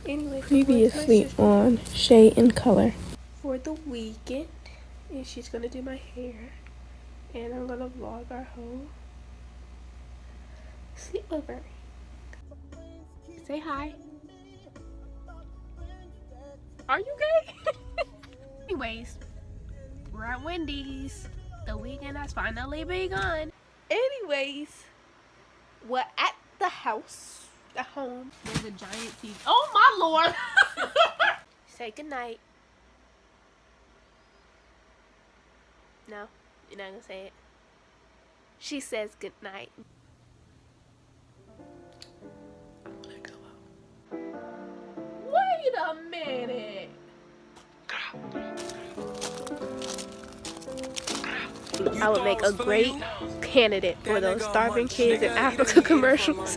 Anyway, Previously on Shay in Color. For the weekend, and she's gonna do my hair, and I'm gonna vlog our whole sleepover. Say hi. Are you gay? Anyways, we're at Wendy's. The weekend has finally begun. Anyways, we're at the house, the home. There's a giant TV. Oh my lord! Say goodnight. No, you're not gonna say it. She says goodnight. Wait a minute. I would make a great candidate for those starving kids in Africa commercials.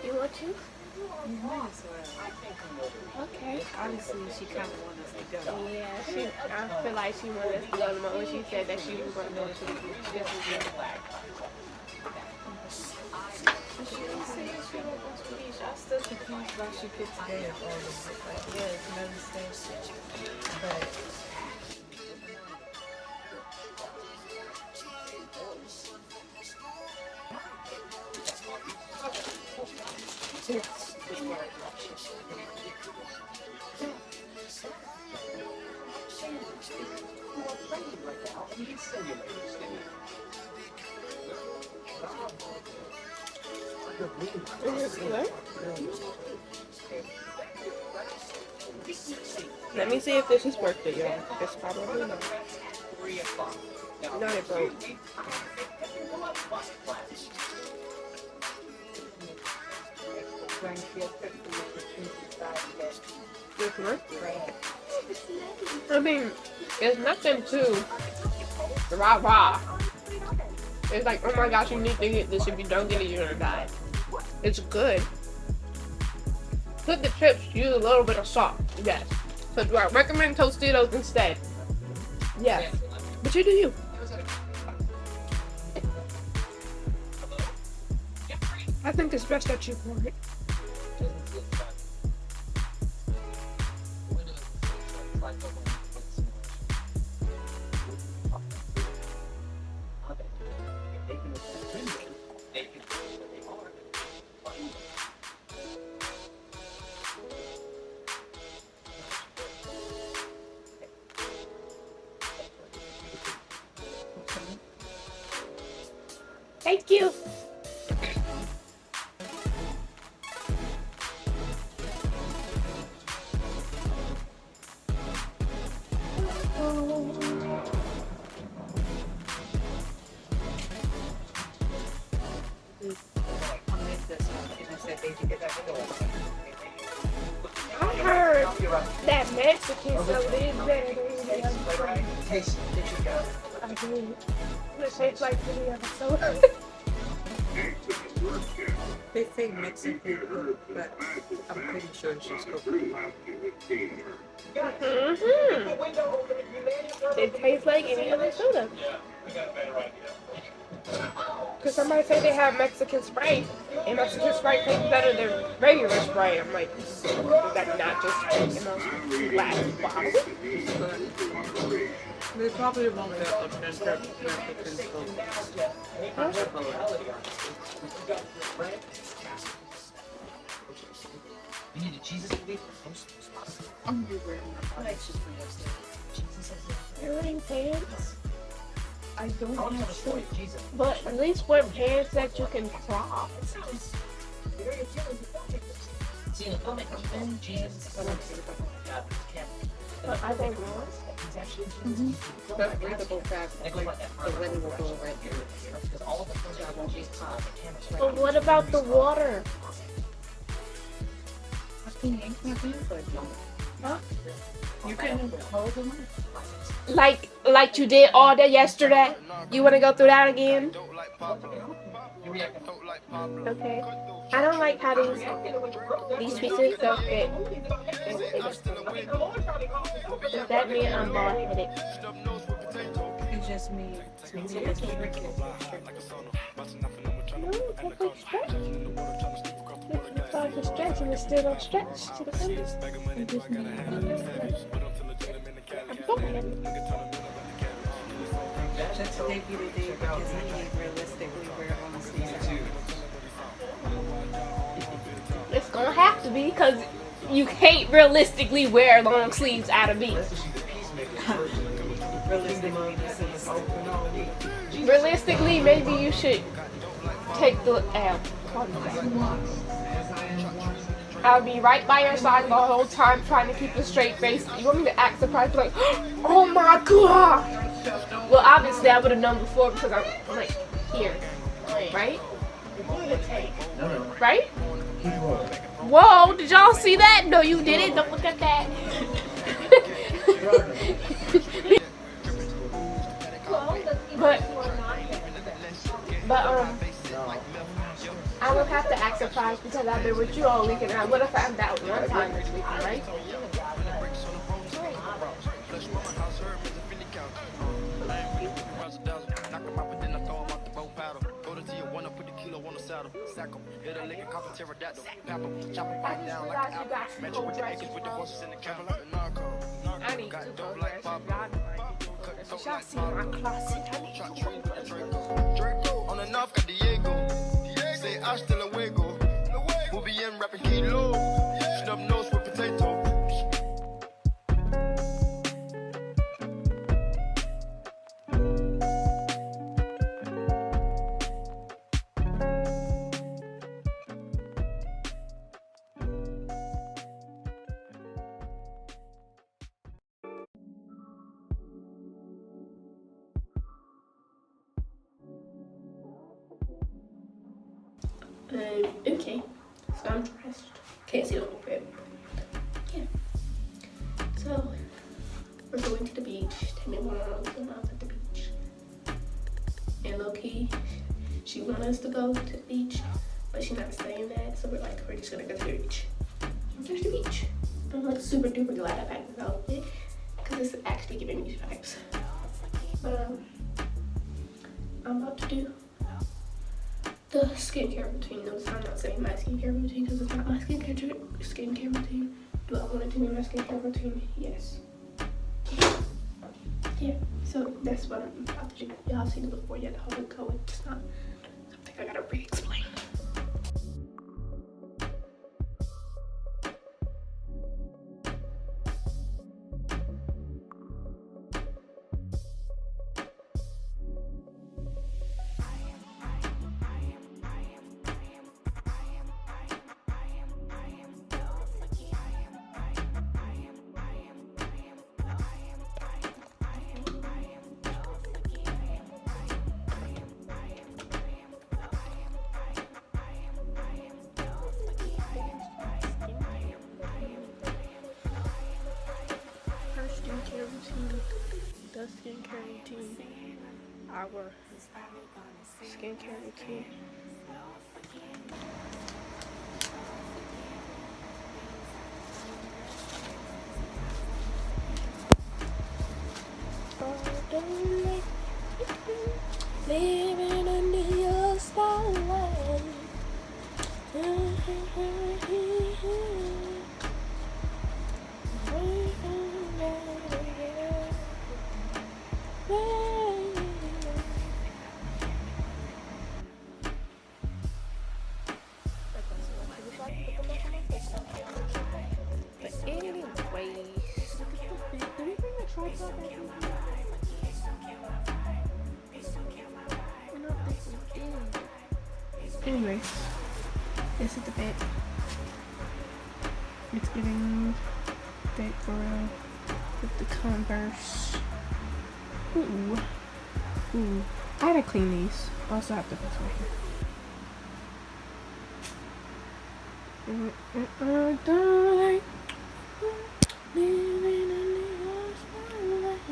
You want to? Okay. Honestly, she kind of wanted us to go. Yeah, I feel like she wanted us to go to the moment when she said that she was going to go to this weekend. She didn't say she was going to be. I'm still confused why she picked today of all this. Like, yeah, it's another station. But Let me see if this is worth it, y'all. It's probably not. Not it broke. It's worth it. I mean, it's nothing too rah-rah. It's like, oh my gosh, you need to get this. If you don't get it, you're gonna die. It's good. Put the chips, use a little bit of salt. Yes. So do I recommend Tostitos instead? Yes. But you do you. I think it's best that you pour it. Thank you. I heard that Mexican soda is better than the other soda. I do. It tastes like the other soda. they say Mexican food, but I'm pretty sure she's cooking. It tastes like any other soda. Because somebody said they have Mexican Sprite, and Mexican Sprite tastes better than regular Sprite. I'm like, is that not just in a glass bottle? They probably won't get a Mexican food. We need a Jesus movie for most You're wearing pants? I don't have have a story, Jesus. But at least wear pants that you can crop. See, in the film, it comes in Jesus. But I think That's breathable fabric. And it goes like that. The wedding will go right here. Because all of the films are about Jesus, the camera's right. But what about the water? Huh? You can hold them. Like you did all day yesterday? You want to go through that again? Okay. I don't like how these pieces don't fit. Does that mean I'm bald-headed? It's just me. No, it's like stretch. It's hard to stretch and it still don't stretch to the center. It just Just today be the day because I can't realistically wear long sleeves. It's gonna have to be because you can't realistically wear long sleeves out of beach. Realistically, this is open all week. Realistically, maybe you should take the L. I'll be right by your side the whole time trying to keep a straight face. You want me to act surprised like, oh my god! Well, obviously I would have known before because I'm like here, right? Right? Whoa, did y'all see that? No, you didn't. Don't look at that. but I would have to act surprised because I've been with you all week and I would have found out one time this week, right? I need to go there. Y'all see my closet. I need to go. On and off got Diego. Say hasta luego. We'll be in rapping kilo. Snub nose with potato. Okay, so I'm dressed. Can't see the whole bit. Yeah. So we're going to the beach. Tammy wanted to go out at the beach. And low key, she wanted us to go to the beach, but she's not saying that. So we're like, we're just gonna go to the beach. There's the beach. I'm like super duper glad I packed this outfit because it's actually giving me vibes. But I'm about to do the skincare routine. Notice I'm not saying my skincare routine because it's not my skincare routine. Do I want it to be my skincare routine? Yes. Yeah, so that's what I'm about to do. Y'all seen it before, yet how it go. It's not something I gotta re-explain. The skincare routine, our skincare routine. Living under your spotlight. Anyway, this is the bed. It's giving bed for real with the Converse. Ooh. I gotta clean these. Also have to fix my hair. Darling, living under your spotlight.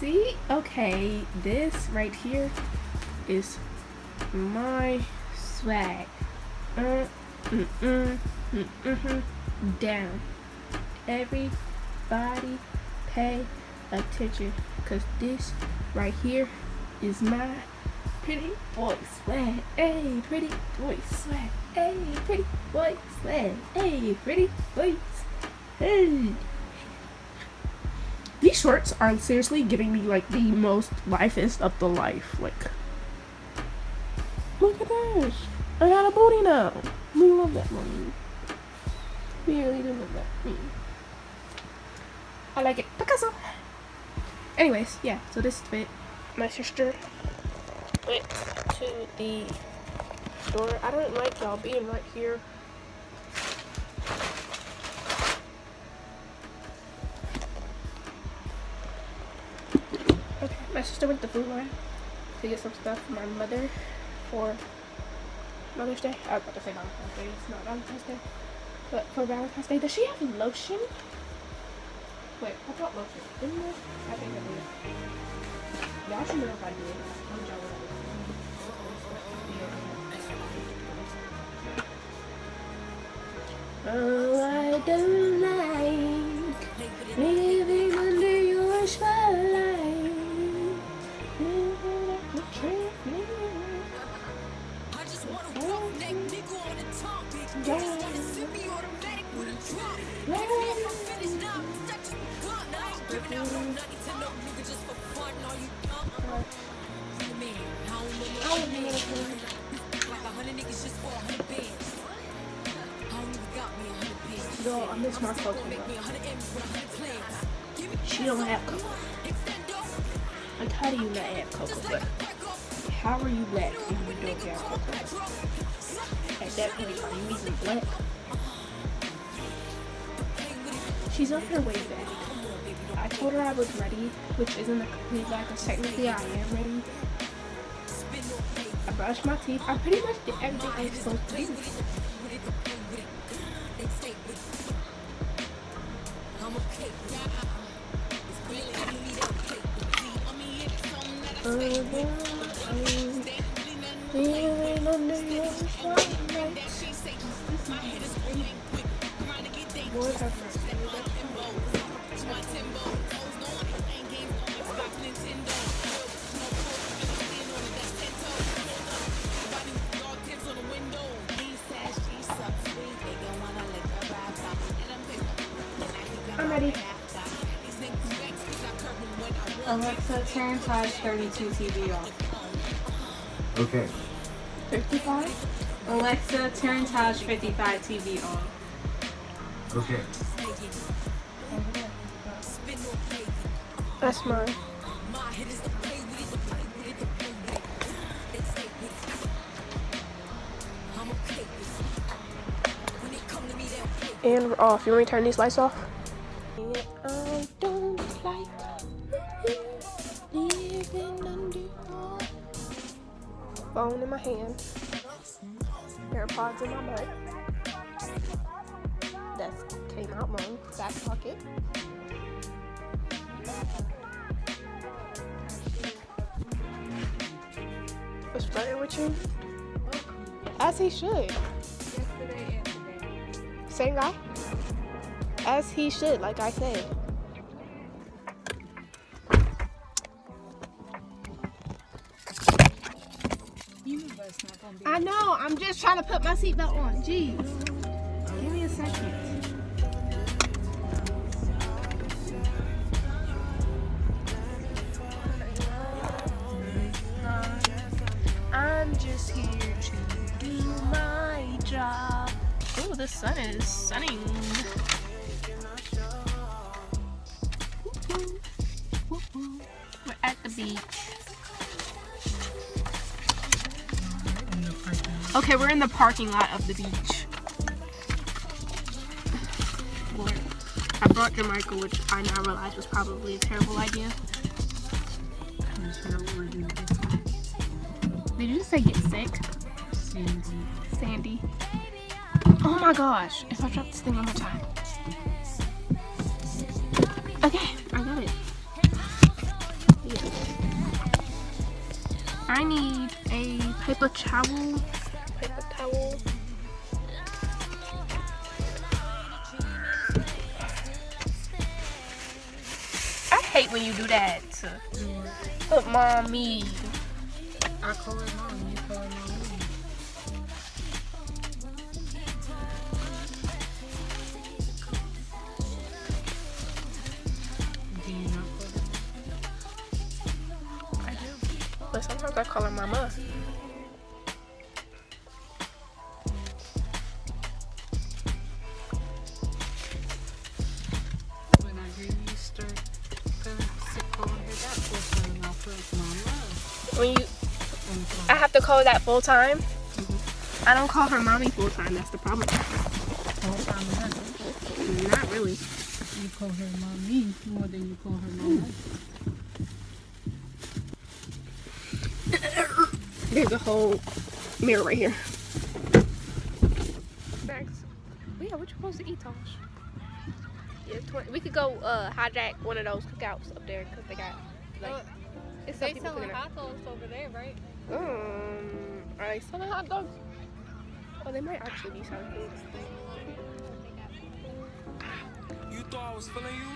See? Okay, this right here is my swag. Down. Everybody pay attention, cause this right here is my pretty boy swag. Hey, pretty boy swag. Hey, pretty boy swag. Hey, pretty boy. Hey. These shorts are seriously giving me like the most lifest of the life. Like, look at this. I got a booty now. We love that one. We really do love that. I like it. Picasso. Anyways, yeah. So this is it. My sister went to the store. I don't like y'all being right here. Okay, my sister went to Food Line to get some stuff for my mother for Mother's Day. I was about to say Valentine's Day. It's not Valentine's Day. But for Valentine's Day, does she have lotion? Wait, I thought lotion. Didn't I? I think I did. Y'all should know if I did. I told y'all what I was. Oh, I don't like living under your spotlight. Girl, I miss my Coco. She don't have Coco. Like, how do you not have Coco? But how are you black if you don't have Coco? At that point, are you even black? She's on her way back. I told her I was ready, which isn't a complete lie, because technically I am ready. I brushed my teeth. I pretty much did everything I was supposed to do. I'm ready. Alexa, turn Taj 32 TV off. Okay. 55? Alexa, turn Taj 55 TV on. Okay. That's mine. And we're off. You want me to turn these lights off? I don't like living under your phone in my hand. AirPods in my butt. That came out wrong. Back pocket. Was flirting with you? As he should. Yesterday and today. Same guy? As he should, like I said. I know, I'm just trying to put my seatbelt on. Jeez. Give me a second. I'm just here to do my job. Oh, the sun is sunning. We're at the beach. Okay, we're in the parking lot of the beach. Lord. I brought Jamaica, which I now realize was probably a terrible idea. Did you just say get sick? Sandy. Oh my gosh, if I drop this thing one more time. Okay, I got it. I need a paper towel. I hate when you do that. But mommy. I call her mom, you call her mom. Do you not call her mom? I do. But sometimes I call her mama. When I hear you start calling her that full time, I'll put mama. When you, I have to call that full time. I don't call her mommy full time. That's the problem. Full time and Not really. you call her mommy more than you call her mama. There's a whole mirror right here. Max, yeah, what you supposed to eat, Tosh? Yeah, we could go hijack one of those cookouts up there because they got like. It's some They people selling cooking hot dogs over there, right? up. Are they selling hot dogs? Oh, they might actually be selling food. You thought I was feeling you?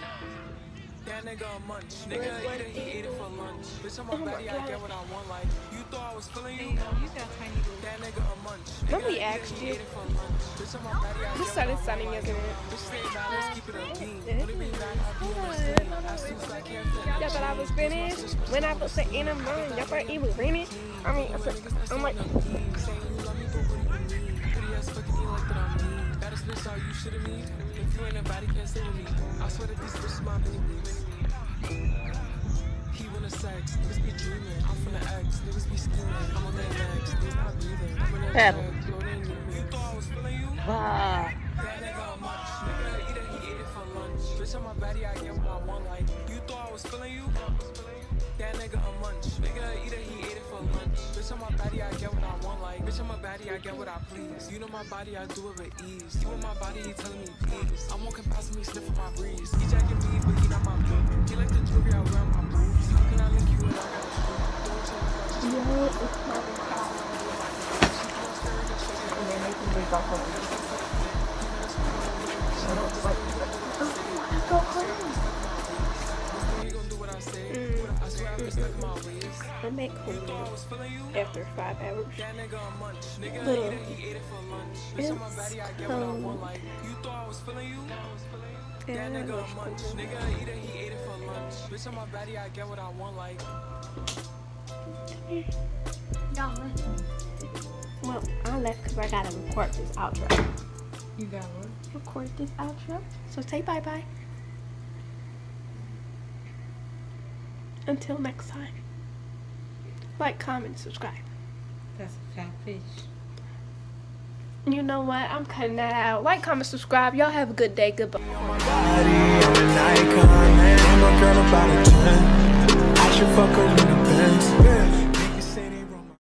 That nigga a munch. Nigga eat it, he ate it for lunch. Bitch, I'm a baddie, I get what I want. Like, you thought I was feeling you? You got tiny little. That nigga a munch. Nobody asked you. Ate it for lunch. Bitch, I'm a baddie, I This get started what I sounding want. as Like, it. bitch, stay mad, let's keep it a beam. When it be mad, I be on the scene. I still like can't fit. Y'all thought I was finished? When I put the in a mind, y'all thought it was finished? I mean, I'm like, Saying you love me, but what do you mean? Pretty ass fucking me like that I'm mean. Baddest bitch, all you shitting me. If you ain't a baddie, can't stay with me. I swear that these bitches my mini me. He wanna sex, niggas be dreaming. I'm from the X, niggas be scheming. I'm on their necks, niggas not breathing. I'm in their Pedal. check, blow they knew me. You thought I was feeling you? ah. That nigga a munch. Nigga eat it, he ate it for lunch. Bitch, I'm a baddie, I get what I want. Like, you thought I was feeling you? That nigga a munch. Nigga eat it, he ate it for lunch. Bitch, I'm a baddie, I get what I want. Like, bitch, I'm a baddie, I get what I please. You know my body, I do it with ease. You in my body, he telling me please. I'm walking past me, sniffing my breeze. He jacking me, but he not my boo. He like the jewelry I wear on my boobs. How can I link you when I got a screw? Don't tell me about you. You gon' do what I say. I swear I be stuck in my ways. I make home I was feeling you? after 5 hours. That nigga a munch. Nigga Little. ate it, he ate it for lunch. Bitch, I'm a baddie, I get what I want. Like, you thought I was feeling you? That nigga a munch. Nigga eat it, he ate it for lunch. Bitch, I'm a baddie, I get what I want. Like, Well, I left because I gotta record this outro. You got what? Record this outro. So say bye bye. Until next time. Like, comment, subscribe. That's a fat fish. You know what? I'm cutting that out. Like, comment, subscribe. Y'all have a good day. Goodbye. Body of an icon, man. I'm a girl about a 10. I should fuck her in the Benz.